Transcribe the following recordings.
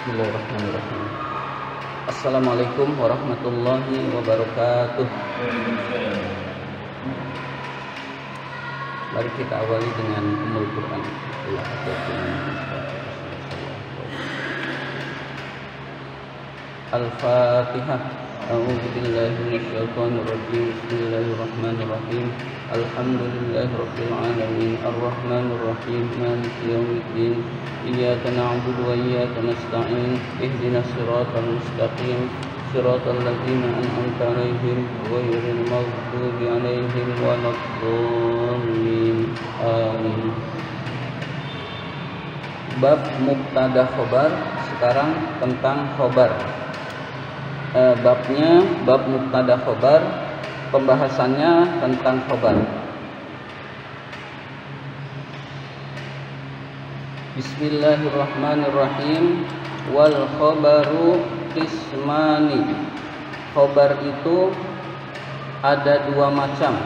Bismillahirrahmanirrahim. Assalamualaikum warahmatullahi wabarakatuh. Mari kita awali dengan Ummul Quran. Al-Fatihah. A'udzu billahi minasyaitonir rajim. Bismillahirrahmanirrahim. Alhamdulillahirabbil alamin. Arrahmanir rahim. Maliki yaumiddin. Iyyaka na'budu wa iyyaka nasta'in. Ihdinas siratal mustaqim. Siratal ladzina an'amta 'alaihim ghairil maghdubi 'alaihim waladdallin. Amin. Bab mubtada khobar. Sekarang tentang khobar. Babnya bab mubtada khobar, pembahasannya tentang khobar. Bismillahirrahmanirrahim. Wal khobaru qismani. Khobar itu ada dua macam,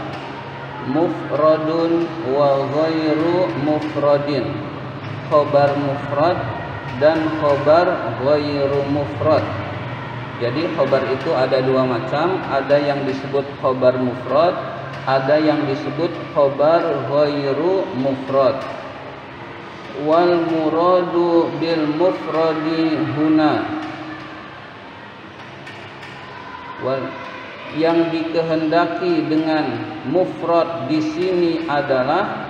mufradun wa ghairu mufradin. Khobar mufrad dan khobar ghairu mufrad. Jadi khobar itu ada dua macam, ada yang disebut khobar mufrad, ada yang disebut khobar ghairu mufrad. Wal muradu bil mufradi huna. Yang dikehendaki dengan mufrad di sini adalah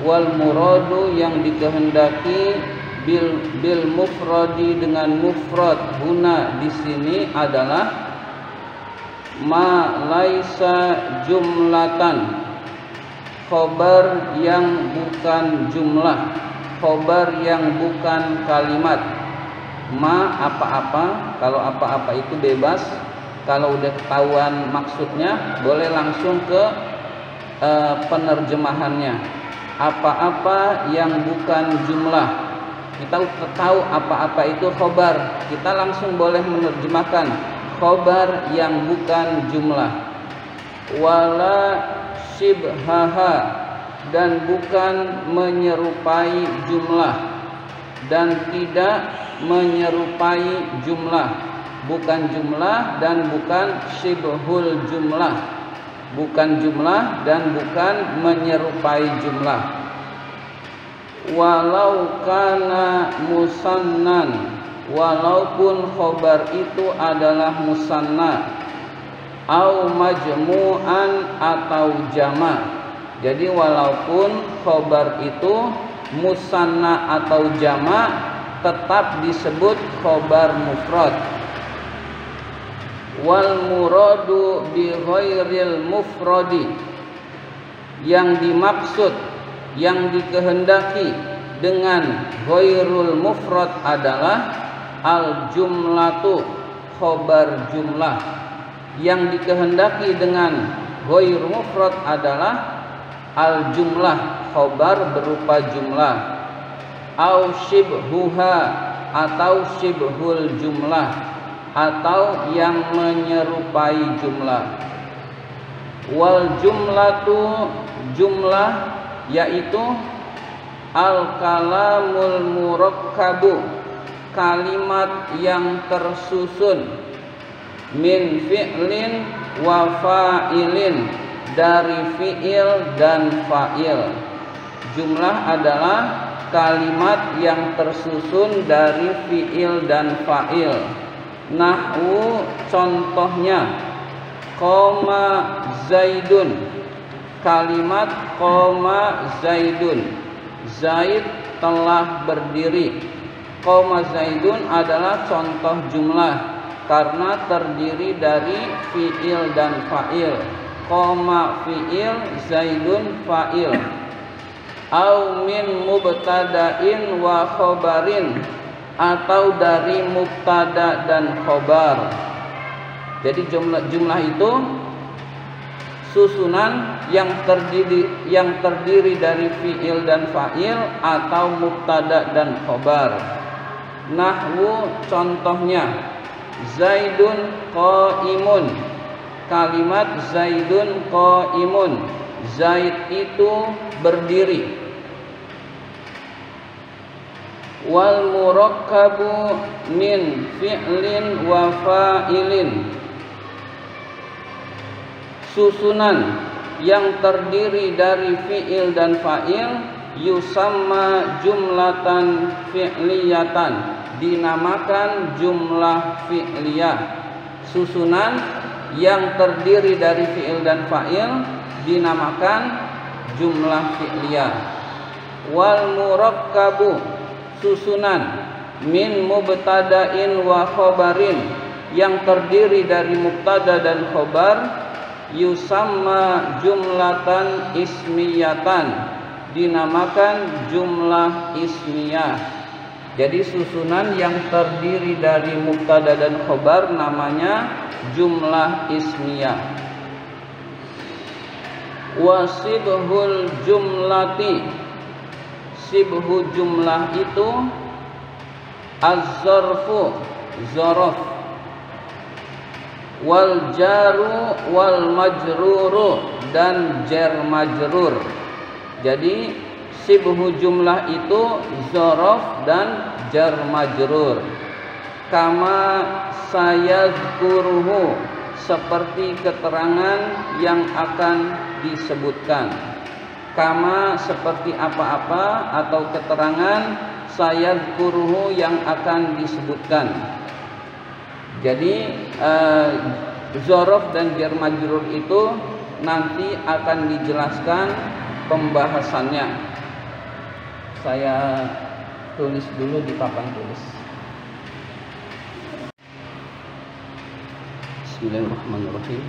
wal muradu, yang dikehendaki bil mufradi dengan mufrad huna di sini adalah ma laisa jumlatan, khobar yang bukan jumlah, khobar yang bukan kalimat. Ma apa-apa, kalau apa-apa itu bebas, kalau udah ketahuan maksudnya boleh langsung ke penerjemahannya. Apa-apa yang bukan jumlah, kita tahu apa-apa itu khobar, kita langsung boleh menerjemahkan khobar yang bukan jumlah. Wala shibhaha, dan bukan menyerupai jumlah, dan tidak menyerupai jumlah. Bukan jumlah dan bukan shibhul jumlah, bukan jumlah dan bukan menyerupai jumlah. Walau kana musannan, walaupun khobar itu adalah musanna, au majmu'an atau jama'. Jadi walaupun khobar itu musanna atau jama', tetap disebut khobar mufrad. Wal muradu bi ghairil mufradi, yang dimaksud, yang dikehendaki dengan ghairul mufrad adalah al jumlatu, khobar jumlah. Yang dikehendaki dengan ghairul mufrad adalah al jumlah, khobar berupa jumlah. Au shibhuha, atau shibhul jumlah, atau yang menyerupai jumlah. Wal jumlatu, jumlah yaitu al-kalamul murakkabu, kalimat yang tersusun, min fi'lin wa fa'ilin, dari fi'il dan fa'il. Jumlah adalah kalimat yang tersusun dari fi'il dan fa'il. Nahwu, contohnya, qoma zaidun, kalimat qoma zaidun, Zaid telah berdiri. Qoma zaidun adalah contoh jumlah karena terdiri dari fi'il dan fa'il. Qoma fi'il, zaidun fa'il. Au min mubtada'in wa khobarin, atau dari mubtada dan khobar. Jadi jumlah itu susunan yang terdiri dari fi'il dan fa'il atau mubtada dan khobar. Nahwu, contohnya, zaidun qaimun, kalimat zaidun qaimun, Zaid itu berdiri. Wal murakkabu min fi'lin wa fa'ilin. Susunan yang terdiri dari fi'il dan fa'il yusamma jumlatan fi'liyatan, dinamakan jumlah fi'liyah. Susunan yang terdiri dari fi'il dan fa'il dinamakan jumlah fi'liyah. Wal murakkabu, susunan min mubtada'in wa khobarin, yang terdiri dari mubtada dan khobar, yusamma jumlatan ismiyatan, dinamakan jumlah ismiyah. Jadi susunan yang terdiri dari mubtada dan khobar namanya jumlah ismiyah. Wa sibhul jumlati, sibhu jumlah itu az-zarfu, zaraf, wal jaru wal majruru, dan jar majrur. Jadi sibhu jumlah itu zaraf dan jar majrur. Kama sayazkuruhu, seperti keterangan yang akan disebutkan. Kama seperti apa-apa atau keterangan, sayazkuruhu yang akan disebutkan. Jadi zorof dan jar majrur itu nanti akan dijelaskan pembahasannya. Saya tulis dulu di papan tulis. Bismillahirrahmanirrahim.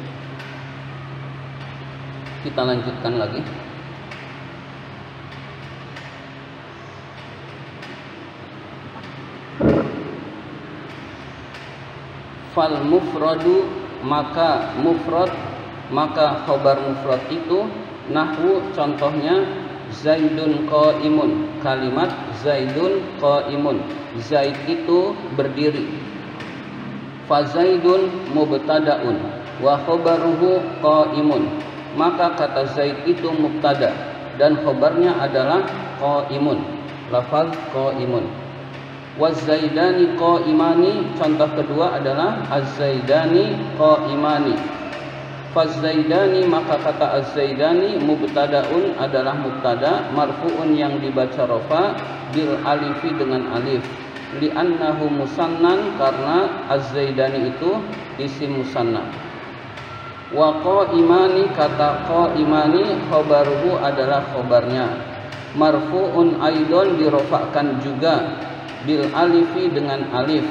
Kita lanjutkan lagi. Fal mufradu, maka mufrad, maka khobar mufrad itu nahwu, contohnya zaidun qaimun, kalimat zaidun qaimun, zaid itu berdiri. Fa zaidun mubtadaun wa khobaruhu qaimun, maka kata zaid itu mubtada dan khobarnya adalah qaimun, lafaz qaimun. Waz-zaidani qaimani, contoh kedua adalah az-zaidani qaimani. Faz-zaidani, maka kata az-zaidani mubtadaun adalah mubtada, marfu'un yang dibaca rafa, bil alifi dengan alif, li'annahu musannan, karena az-zaidani itu isim musanna. Wa qaimani, kata qaimani khabaruhu adalah khabarnya, marfu'un aidon, dirofakkan juga, bil alifi dengan alif,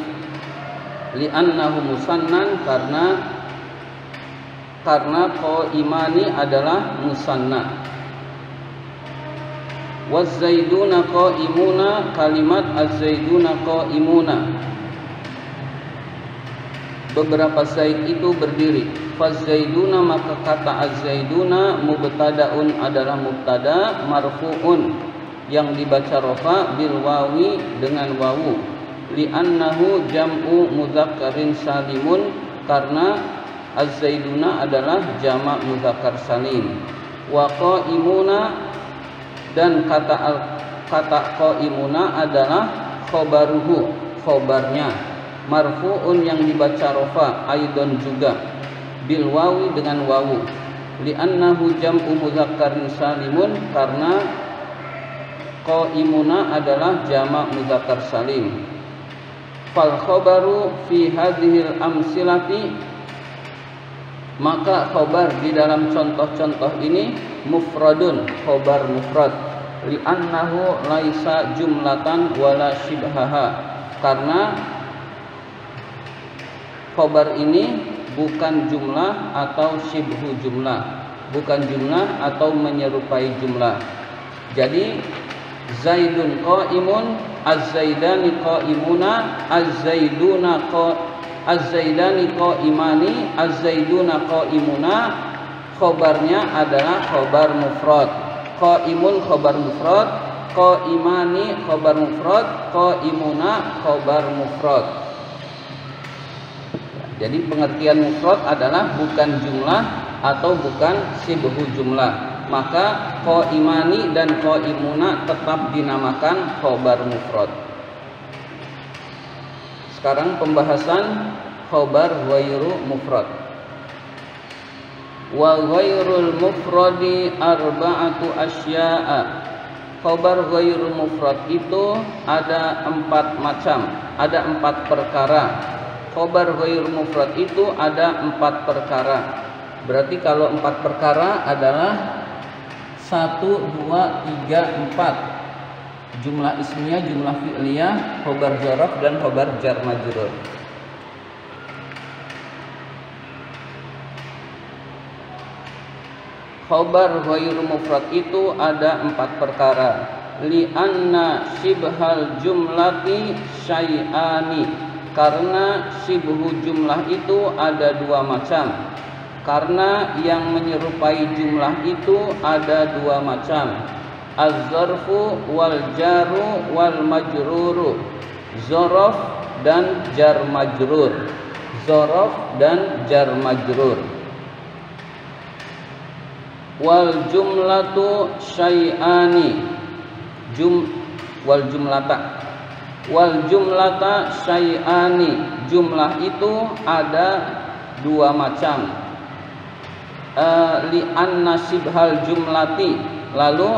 li'annahu musannan, karena qaimani adalah musanna. Waz-zaiduna qaimuna, kalimat az-zaiduna qaimuna, beberapa zaid itu berdiri. Faz-zaiduna, maka kata az-zaiduna mubtadaun adalah mubtada, marfu'un yang dibaca rafa, bil wawi dengan wawu, li'annahu jam'u mudzakkarin salimun, karena az-zaiduna adalah jamak mudzakkar salim. Wa qaimuna, dan kata qaimuna adalah khobaruhu, khobarnya, marfu'un yang dibaca rafa, aidon juga, bil wawi dengan wawu, li'annahu jam'u mudzakkarin salimun, karena qaimuna adalah jamak mudzakkar salim. Fal khabaru fi hadhil amsilati, maka khobar di dalam contoh-contoh ini mufradun, khobar mufrad, li'annahu laisa jumlatan wala shibhaha, karena khobar ini bukan jumlah atau shibhu jumlah, bukan jumlah atau menyerupai jumlah. Jadi zaidun qaimun, az-zaidani qaimuna, az-zaidani qaimani, az-zaiduna qaimuna, khobarnya adalah khobar mufrad. Qaimun khobar mufrad, qaimani khobar mufrad, qaimuna khobar mufrad. Jadi pengertian mufrad adalah bukan jumlah atau bukan shibhu jumlah. Maka qaimani dan qaimuna tetap dinamakan khobar mufrad. Sekarang pembahasan khobar ghairu mufrad. Wa ghairul mufradi arba'atu asya'a. Khobar ghairu mufrad itu ada 4 macam, ada 4 perkara. Khobar ghairu mufrad itu ada 4 perkara. Berarti kalau 4 perkara adalah 1, 2, 3, 4. Jumlah ismiyah, jumlah fi'liyah, khobar zaraf dan khobar jar majrur. Khobar ghairu mufrad itu ada 4 perkara. Li'anna shibhal jumlati syai'ani. Karena shibhu jumlah itu ada 2 macam. Karena yang menyerupai jumlah itu ada 2 macam. Az-zarfu wal jaru wal majruru. Zaraf dan jar majrur. Zaraf dan jar majrur. Wal jumlatu syai'ani. Wal jumlata syai'ani. Jumlah itu ada 2 macam. Li'anna shibhal jumlati. Lalu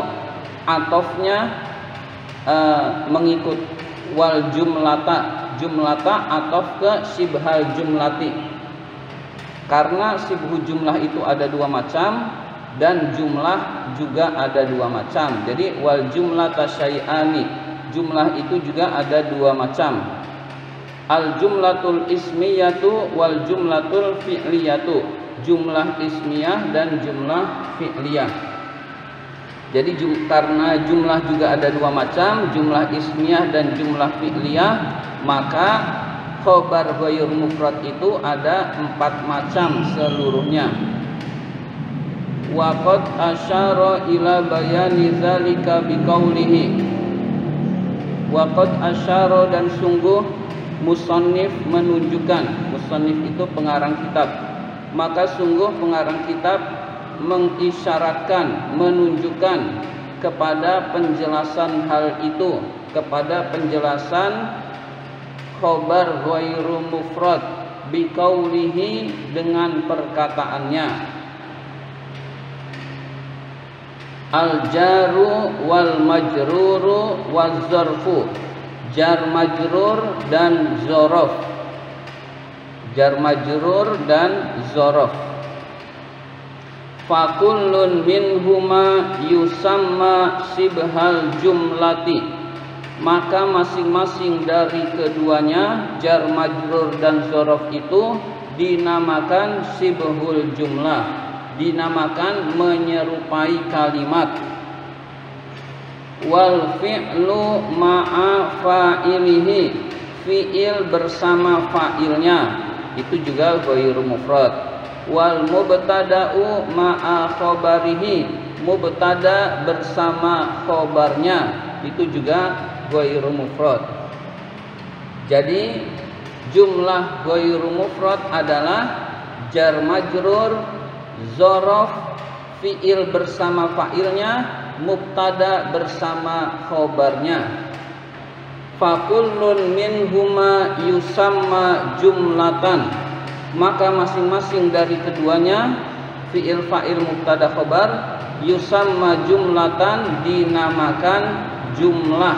atofnya mengikut wal jumlata. Jumlata atof ke shibhal jumlati. Karena shibhu jumlah itu ada 2 macam dan jumlah juga ada 2 macam. Jadi wal jumlata syai'ani. Jumlah itu juga ada 2 macam. Al jumlatul ismiyatu wal jumlatul fi'liyatu. Jumlah ismiyah dan jumlah fi'liyah. Jadi karena jumlah juga ada 2 macam, jumlah ismiyah dan jumlah fi'liyah, maka khobar ghairu mufrad itu ada 4 macam seluruhnya. Wa qad asyara ila bayani dzalika biqaulihi. Wa qad asyara, dan sungguh musannif menunjukkan. Musannif itu pengarang kitab. Maka sungguh pengarang kitab mengisyaratkan, menunjukkan kepada penjelasan hal itu, kepada penjelasan khobar ghairu mufrad biqaulihi, dengan perkataannya. Al jaru wal majruru waz zarfu. Jar majrur dan zaraf. Jar majrur dan zaraf. Fakullun minhuma yusamma shibhal jumlati. Maka masing-masing dari keduanya, jar majrur dan zaraf itu dinamakan shibhul jumlah, dinamakan menyerupai kalimat. Wal fi'lu ma'a fa'ilihi. Fi'il bersama fa'ilnya itu juga ghairu mufrad. Wal mubtada'u ma'a khabarihi. Mubtada bersama khobarnya itu juga ghairu mufrad. Jadi jumlah ghairu mufrad adalah jar majrur, zaraf, fi'il bersama fa'ilnya, mubtada bersama khobarnya. Fakullun minhuma yusamma jumlatan. Maka masing-masing dari keduanya, fi'il, fa'il, mubtada, khobar, yusamma jumlatan, dinamakan jumlah,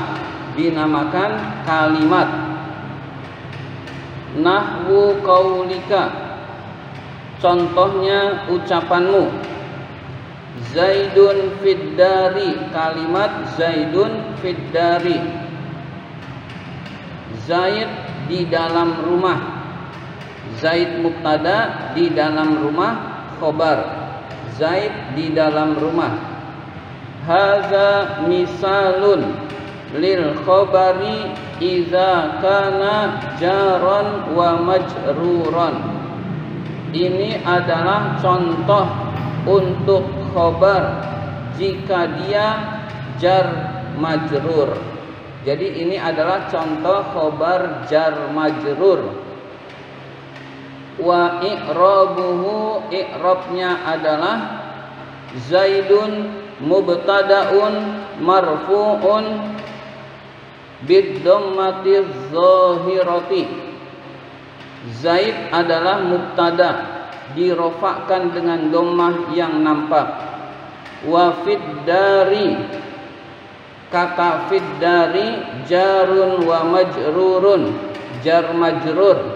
dinamakan kalimat. Nahwu qaulika. Contohnya ucapanmu. Zaidun fiddari. Kalimat Zaidun fiddari. Zaid di dalam rumah. Zaid mubtada, di dalam rumah khobar. Zaid di dalam rumah. Hadza misalun lil khobari idza kana jaran wa majruran. Ini adalah contoh untuk khobar jika dia jar majrur. Jadi ini adalah contoh khobar jar majrur. Wa i'rabuhu, i'rabnya adalah Zaidun mubtada'un marfu'un bid dhammatiz zahirati. Zaid adalah mubtada, dirofakkan dengan dhammah yang nampak. Wa fid dari, kata fid dari jarun wa majrurun, jar majrur.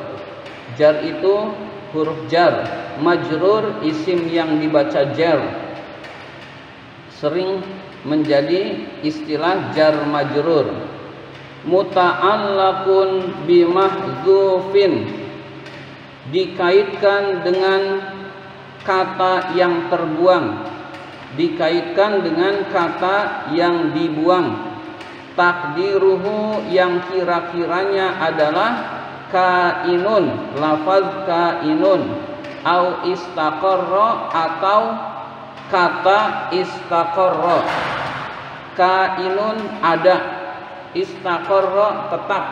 Jar itu huruf jar, majrur isim yang dibaca jar, sering menjadi istilah jar majrur. Muta'allaqun bimahdzufin, dikaitkan dengan kata yang terbuang, dikaitkan dengan kata yang dibuang. Takdiruhu, yang kira-kiranya adalah kainun, lafaz kainun, au istaqarra, atau kata istaqarra. Kainun ada, istaqarra tetap.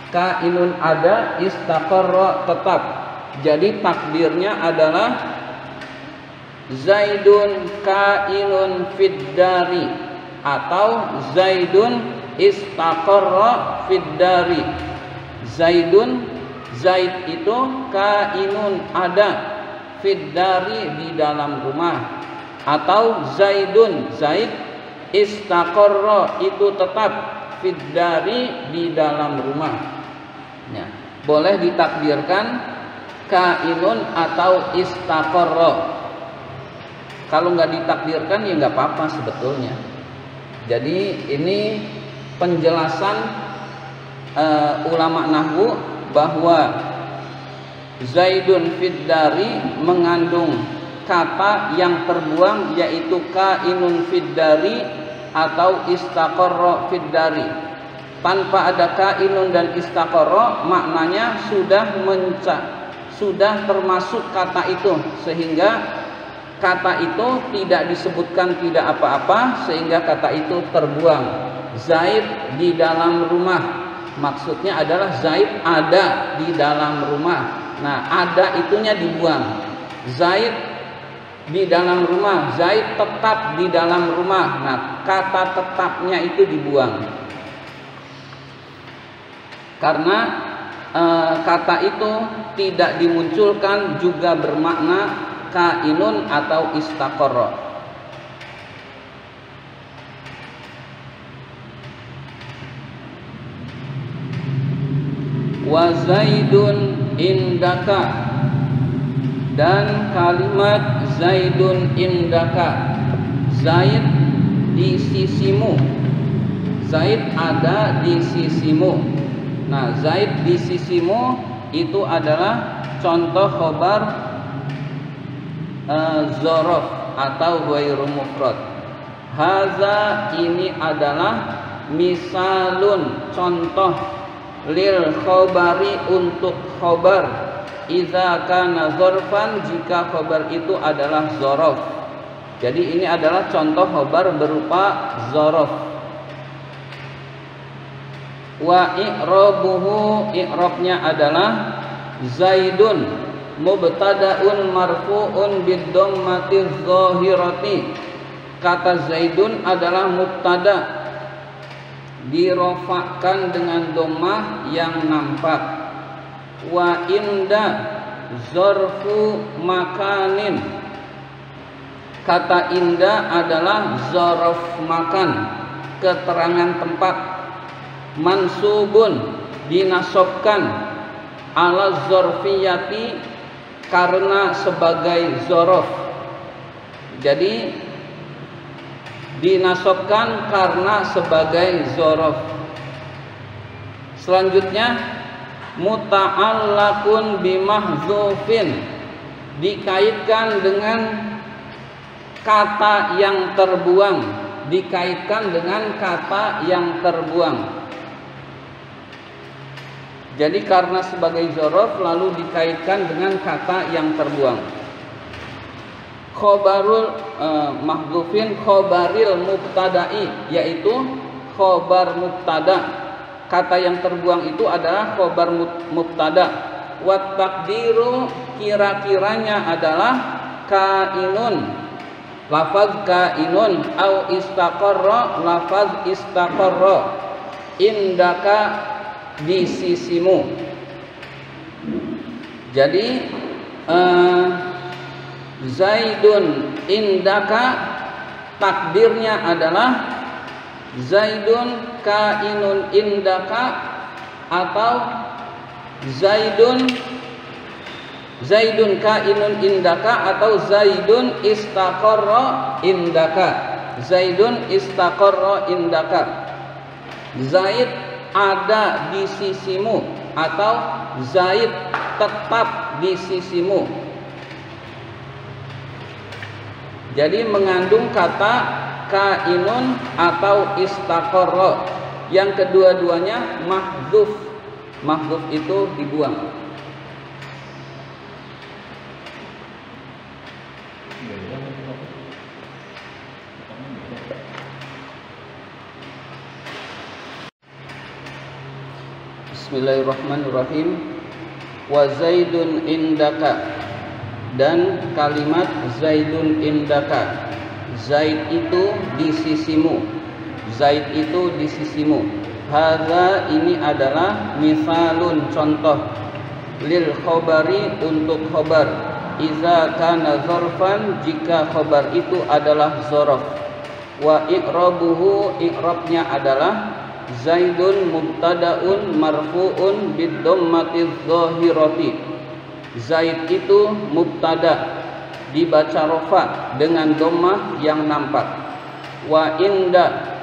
Kainun ada, istaqarra tetap. Jadi takdirnya adalah Zaidun kainun fid dari, atau Zaidun istaqarra fid dari. Zaidun, Zaid itu kainun ada, fid dari di dalam rumah, atau Zaidun, Zaid istaqarra itu tetap, fid dari di dalam rumah. Ya, boleh ditakdirkan kainun atau istaqarra. Kalau nggak ditakdirkan ya nggak apa-apa sebetulnya. Jadi ini penjelasan ulama nahwu bahwa Zaidun fid dari mengandung kata yang terbuang, yaitu kainun fid dari atau istaqarra fid dari. Tanpa ada kainun dan istaqarra, maknanya sudah termasuk kata itu, sehingga kata itu tidak disebutkan tidak apa-apa, sehingga kata itu terbuang. Zaid di dalam rumah, maksudnya adalah Zaid ada di dalam rumah. Nah, ada itunya dibuang. Zaid di dalam rumah, Zaid tetap di dalam rumah. Nah, kata tetapnya itu dibuang, karena kata itu tidak dimunculkan juga bermakna kainun atau istaqarra. Wa Zaidun indaka, dan kalimat Zaidun indaka, Zaid di sisimu, Zaid ada di sisimu. Nah, Zaid di sisimu itu adalah contoh khobar zorof atau ghairu mufrad. Haza, ini adalah misalun, contoh, lil khobari, untuk khobar, idza kana zorfan, jika khobar itu adalah zorof. Jadi ini adalah contoh khobar berupa zorof. Wa i'rabuhu, i'rabnya adalah Zaidun mubtada'un marfu'un bid-dhammati dzahirati. Kata Zaidun adalah mubtada, dirofakkan dengan dhammah yang nampak. Wa inda zarfu makanin, kata inda adalah zarf makan, keterangan tempat. Mansubun, dinasobkan, ala zarfiyati, karena sebagai zorof. Jadi dinasobkan karena sebagai zorof. Selanjutnya muta'allaqun bimahdzufin, dikaitkan dengan kata yang terbuang, dikaitkan dengan kata yang terbuang. Jadi karena sebagai zorof lalu dikaitkan dengan kata yang terbuang. Khobarul mahdzufin khobaril mubtada'i, yaitu khobar mubtada. Kata yang terbuang itu adalah khobar mubtada. Wat takdiru, kira-kiranya adalah kainun, lafaz kainun, au istaqarra, lafaz istaqarra, indaka, di sisimu. Jadi Zaidun indaka takdirnya adalah Zaidun kainun indaka, atau Zaidun kainun indaka, atau Zaidun istaqarra indaka. Zaidun istaqarra indaka. Zaid ada di sisimu, atau Zaid tetap di sisimu. Jadi mengandung kata kainun atau istaqarra. Yang kedua-duanya mahdzuf. Mahdzuf itu dibuang. Bismillahirrahmanirrahim. Wa Zaidun indaka, dan kalimat Zaidun indaka, Zaid itu di sisimu, Zaid itu di sisimu. Hadza ini adalah misalun, contoh, lil khobari, untuk khobar. Iza kana zorfan, jika khobar itu adalah zorof. Wa i'rabuhu, i'rabnya adalah Zaidun mubtadaun marfu'un bid-dhammatiz zahirati. Zaid itu mubtada, dibaca rofa dengan dhammah yang nampak. Wa inda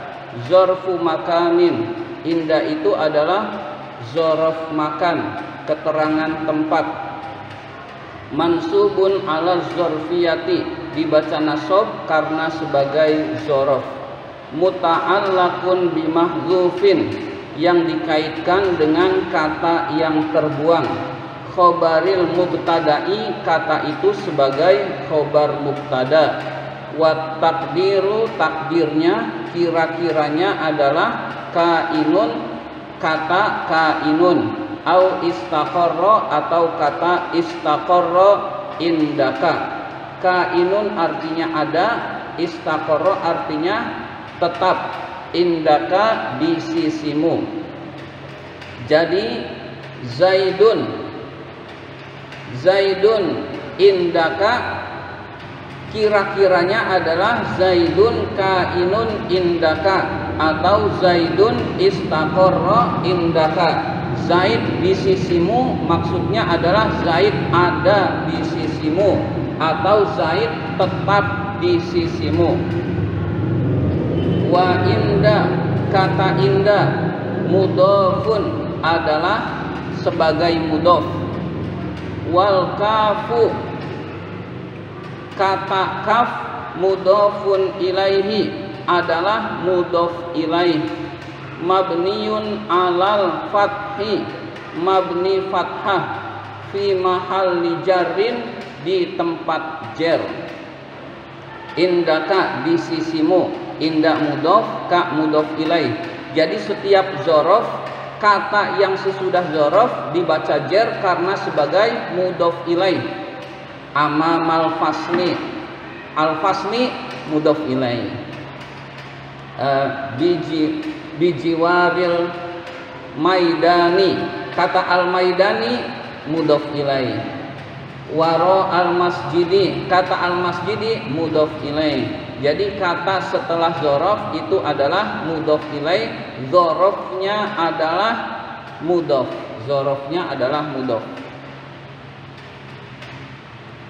zarfu makanin, inda itu adalah zorof makan, keterangan tempat. Mansubun ala zarfiyati, dibaca nasab karena sebagai zorof. Muta'allaqun bimahdzufin, yang dikaitkan dengan kata yang terbuang. Khobaril mubtada'i, kata itu sebagai khobar mubtada. Wa takdiru, takdirnya, kira-kiranya adalah kainun, kata kainun. Au istaqarra, atau kata istaqarra indaka. Kainun artinya ada, istaqarra artinya tetap, indaka di sisimu. Jadi Zaidun indaka, kira-kiranya adalah Zaidun kainun indaka, atau Zaidun istaqarra indaka. Zaid di sisimu maksudnya adalah Zaid ada di sisimu, atau Zaid tetap di sisimu. Wa inda, kata inda mudhofun, adalah sebagai mudhof. Wal kafu, kata kaf mudhofun ilaihi, adalah mudhof ilaih. Mabniun alal fathi, mabni fathah, fi mahalli jarrin, di tempat jar. Indaka di sisimu, inda mudhof, ka mudhof ilaih. Jadi setiap zorof, kata yang sesudah zorof dibaca jar karena sebagai mudhof ilaih. Amamal fasli, al fasli mudhof ilaih. Bijiwaril maidani, kata al maidani mudhof ilaih. Waro al masjidi, kata al masjidi mudhof ilaih. Jadi kata setelah zorof itu adalah mudhof ilaih, zorofnya adalah mudhof, zorofnya adalah mudhof.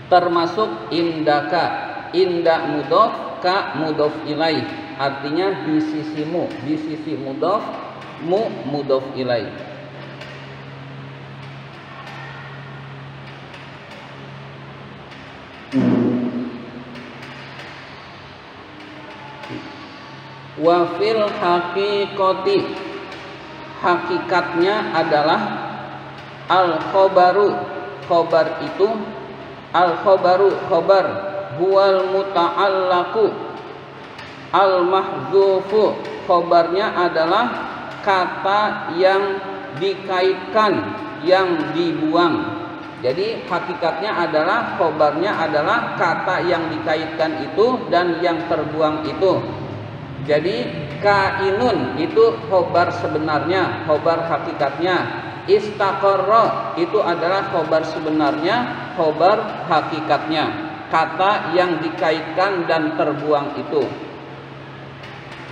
Termasuk indaka, inda mudhof, ka mudhof ilaih, artinya di sisimu, di sisi mudhof, mu mudhof ilaih. Wa fil haqiqati, hakikatnya adalah al khobaru, khobar itu, al khobaru, khobar, huwal muta'allaqu, al mahzufu, khobarnya adalah kata yang dikaitkan, yang dibuang. Jadi hakikatnya adalah, khobarnya adalah kata yang dikaitkan itu dan yang terbuang itu. Jadi kainun itu khobar sebenarnya, khobar hakikatnya. Istaqarra itu adalah khobar sebenarnya, khobar hakikatnya, kata yang dikaitkan dan terbuang itu.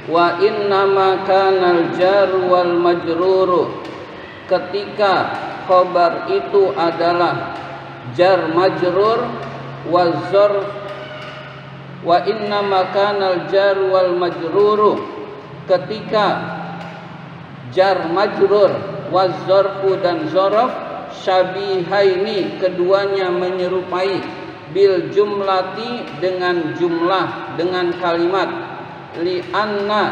Wa innama kanal jar wal majrur, ketika khobar itu adalah jar majrur wal zarf. Wa innama kanal jar wal majrur, ketika jar majrur wazarfu dan zarf syabihaini, keduanya menyerupai, bil jumlati dengan jumlah, dengan kalimat, li anna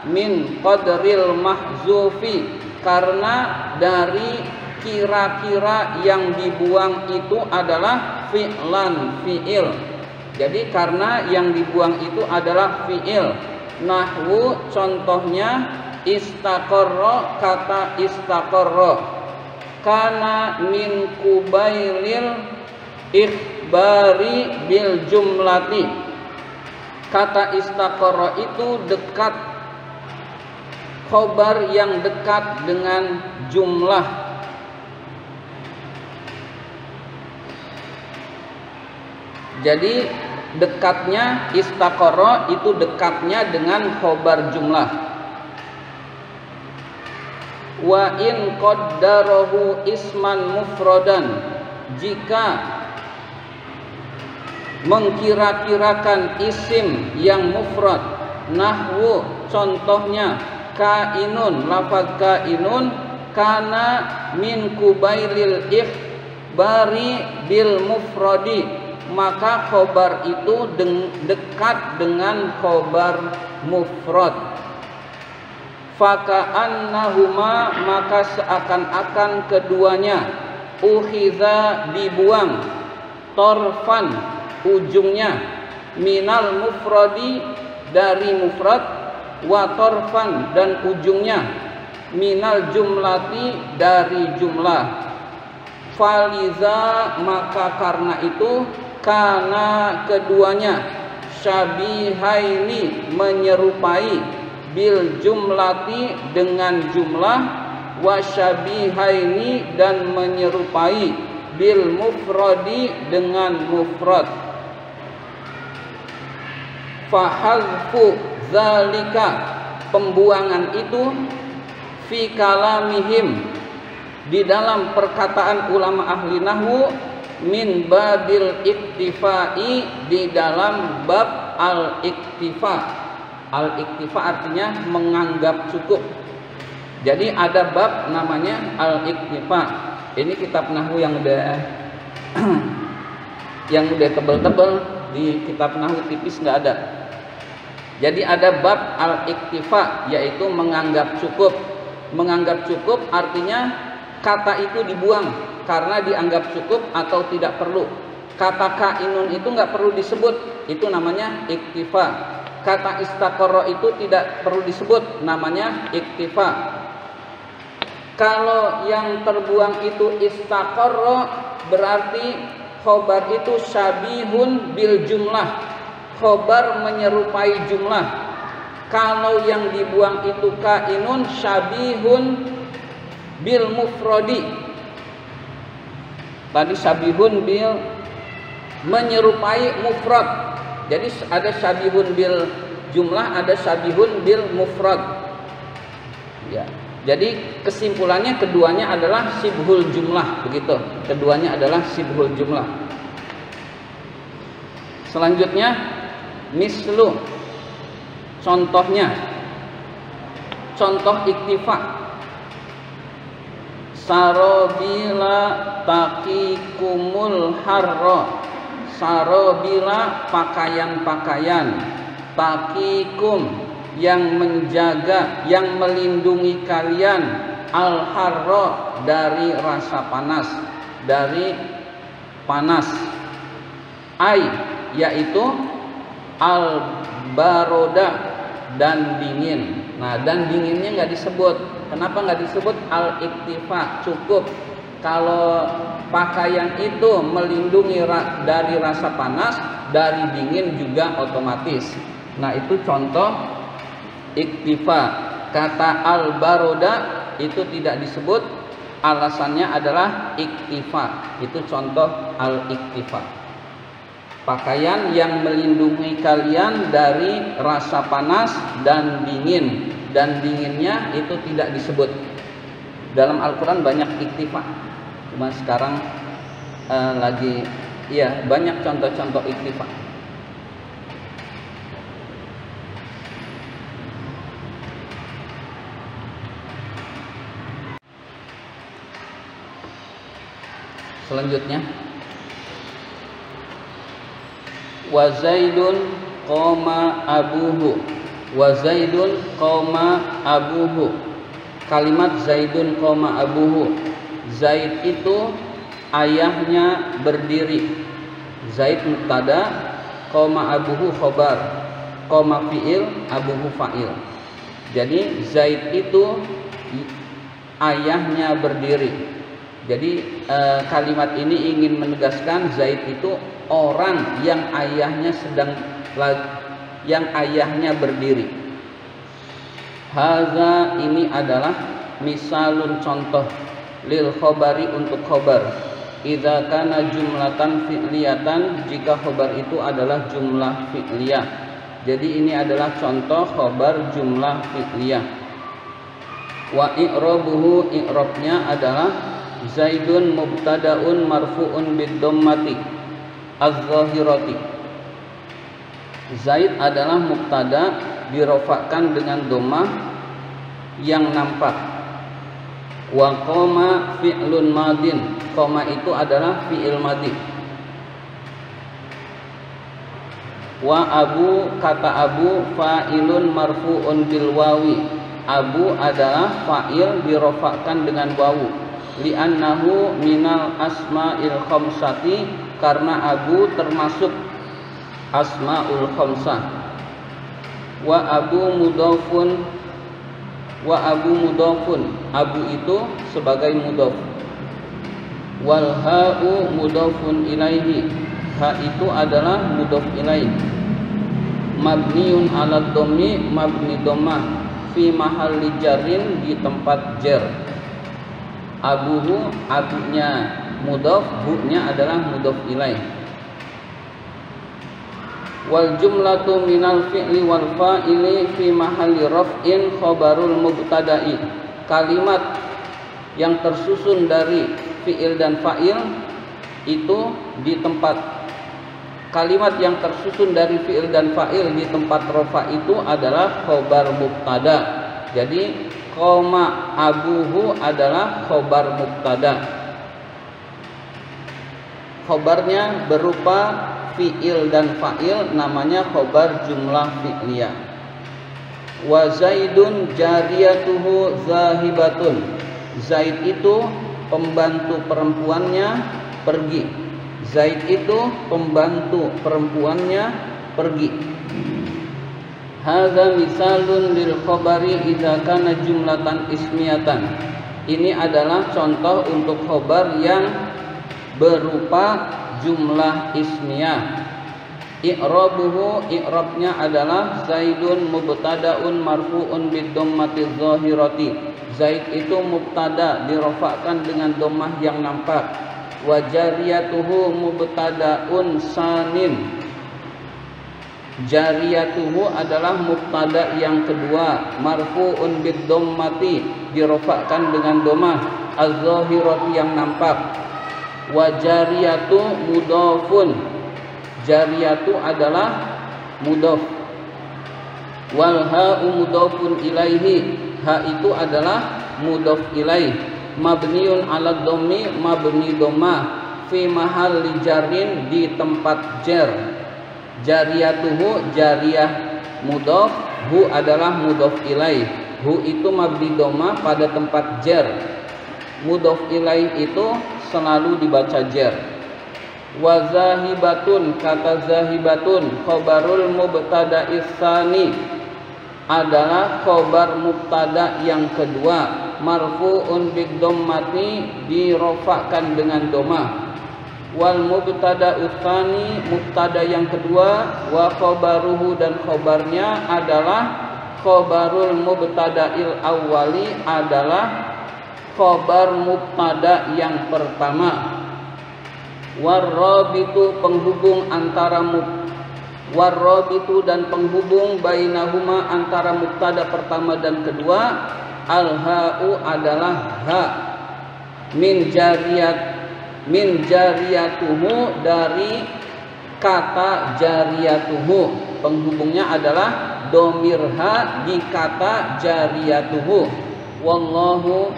min qadril mahzufi, karena dari kira-kira yang dibuang itu adalah fi'lan, fi'il. Jadi karena yang dibuang itu adalah fi'il. Nahwu contohnya istaqarra, kata istaqarra, kana min kubailil ikhbari bil jumlati, kata istaqarra itu dekat, khobar yang dekat dengan jumlah. Jadi dekatnya istaqarra itu dekatnya dengan khobar jumlah. Wa in qaddarahu isman mufradan, jika mengkira-kirakan isim yang mufrad, nahwu contohnya kainun, lafaz kainun, kana min kubailil ikhbari bil mufradi, maka khobar itu dekat dengan khobar mufrad. Faka'annahuma, maka seakan-akan keduanya, ukhiza dibuang, torfan ujungnya, minal mufradi dari mufrad, wa torfan dan ujungnya, minal jumlati dari jumlah. Faliza, maka karena itu, karena keduanya, syabihaini menyerupai, bil jumlati dengan jumlah, wasyabihaini dan menyerupai, bil mufradi dengan mufrad. Fahadfu zalika, pembuangan itu, fi kalamihim, di dalam perkataan ulama ahli nahwu, min babil iktifai, di dalam bab al-iktifa. Al-iktifa artinya menganggap cukup. Jadi ada bab namanya al-iktifa. Ini kitab nahwu yang udah tebel-tebel, di kitab nahwu tipis nggak ada. Jadi ada bab al-iktifa, yaitu menganggap cukup. Menganggap cukup artinya kata itu dibuang karena dianggap cukup atau tidak perlu. Kata kainun itu nggak perlu disebut, itu namanya iktifa. Kata istaqarra itu tidak perlu disebut, namanya iktifa. Kalau yang terbuang itu istaqarra, berarti khobar itu syabihun bil jumlah, khobar menyerupai jumlah. Kalau yang dibuang itu kainun, syabihun bil mufradi. Tadi syabihun bil menyerupai mufrad. Jadi ada syabihun bil jumlah, ada syabihun bil mufrad. Ya. Jadi kesimpulannya keduanya adalah sibhul jumlah, begitu. Keduanya adalah sibhul jumlah. Selanjutnya mislu, contohnya, contoh iktifa. Sarobila taqikumul harra, sarobila pakaian-pakaian, taqikum yang menjaga, yang melindungi kalian, al-harra dari rasa panas, dari panas. Ai yaitu al-baroda dan dingin. Nah, dan dinginnya nggak disebut. Kenapa nggak disebut? Al-iktifa, cukup. Kalau pakaian itu melindungi dari rasa panas, dari dingin juga otomatis. Nah, itu contoh iktifa. Kata al-baroda itu tidak disebut, alasannya adalah iktifa. Itu contoh al-iktifa. Pakaian yang melindungi kalian dari rasa panas dan dingin, dan dinginnya itu tidak disebut. Dalam Al-Quran banyak iktifa, cuma sekarang lagi banyak contoh-contoh iktifa. Selanjutnya, wa Zaidun qoma abuhu, wa Zaidun qoma abuhu. Kalimat Zaidun qoma abuhu, Zaid itu ayahnya berdiri. Zaid mubtada, qoma abuhu khobar, qoma fi'il, abuhu fa'il. Jadi Zaid itu ayahnya berdiri. Jadi kalimat ini ingin menegaskan Zaid itu orang yang ayahnya berdiri. Haza ini adalah misalun contoh lil khobari untuk khobar. Idza kana jumlatan fi'liyatan, jika khobar itu adalah jumlah fi'liyah. Jadi ini adalah contoh khobar jumlah fi'liyah. Wa i'rabuhu, i'rabnya adalah Zaidun mubtada'un marfu'un bid-dhammati az-zahirati. Zaid adalah mubtada, dirofakkan dengan dhammah yang nampak. Wa qoma fi'lun madin, qoma itu adalah fi'il madhi. Wa abu, kata abu, fa'ilun marfu'un bil wawi. Abu adalah fa'il, dirofakkan dengan wawu. Li'annahu minal asma'il khamsati, karena abu termasuk asma'ul khamsah. Wa abu mudhafun, wa abu mudhafun, abu itu sebagai mudhaf. Wal ha'u mudhafun ilaihi, ha itu adalah mudhaf ilaih. Mabniun ala dhammi, mabni dhammah, fi mahalli jarrin, di tempat jar. Abuhu, abunya mudhaf, hu-nya adalah mudhaf ilaih. Wal jumlatu minal fi'li wal fa'ili fi mahalli raf'in khabarul mubtada'i. Kalimat yang tersusun dari fi'il dan fa'il itu di tempat, kalimat yang tersusun dari fi'il dan fa'il di tempat rafa itu adalah khabar mubtada. Jadi qoma abuhu adalah khobar mubtada. Khobarnya berupa fi'il dan fa'il, namanya khobar jumlah fi'liyah. Wa Zaidun jariyatuhu zahibatun. Zaid itu pembantu perempuannya pergi. Zaid itu pembantu perempuannya pergi. Hadza misalun lil khabari idza kana jumlatan ismiyatan. Ini adalah contoh untuk khabar yang berupa jumlah ismiyah. I'rabuhu, i'rabnya adalah Zaidun mubtada'un marfu'un bid-dhammati dzahirati. Zaid itu mubtada, dirofakkan dengan dhammah yang nampak. Wa jariyatuhu mubtada'un sanin. Jariyatuhu adalah mubtada yang kedua, marfu'un bid-dhammati, dirofakkan dengan dhammah, az-zahirati yang nampak. Wa jariyatu mudhafun, jariyatu adalah mudhaf. Wal ha'u mudhafun ilaihi, ha itu adalah mudhaf ilaih. Mabniun ala dhammi, mabni dhammah, fi mahalli jarrin, di tempat jar. Jariyatuhu, jariyah mudhaf, hu adalah mudhaf ilaih. Hu itu mabni dhammah pada tempat jar. Mudhaf ilaih itu selalu dibaca jar. Wa zahibatun, kata zahibatun, khobarul mubtada'is tsani, adalah khobar mubtada yang kedua, marfu'un bid-dhammati, dirofakkan dengan dhammah. Wal mubtada'u tsani, mubtada yang kedua, wa khobaruhu, dan khobarnya adalah khobarul mubtada'il awwali, adalah khobar mubtada yang pertama. Warrabitu penghubung antara warrabitu dan penghubung bainahuma antara mubtada pertama dan kedua. Al-ha'u adalah ha min jariyatuhu dari kata jariyatuhu. Penghubungnya adalah domir ha di kata jariyatuhu. Wallahu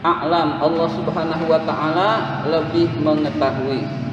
a'lam. Allah Subhanahu wa ta'ala lebih mengetahui.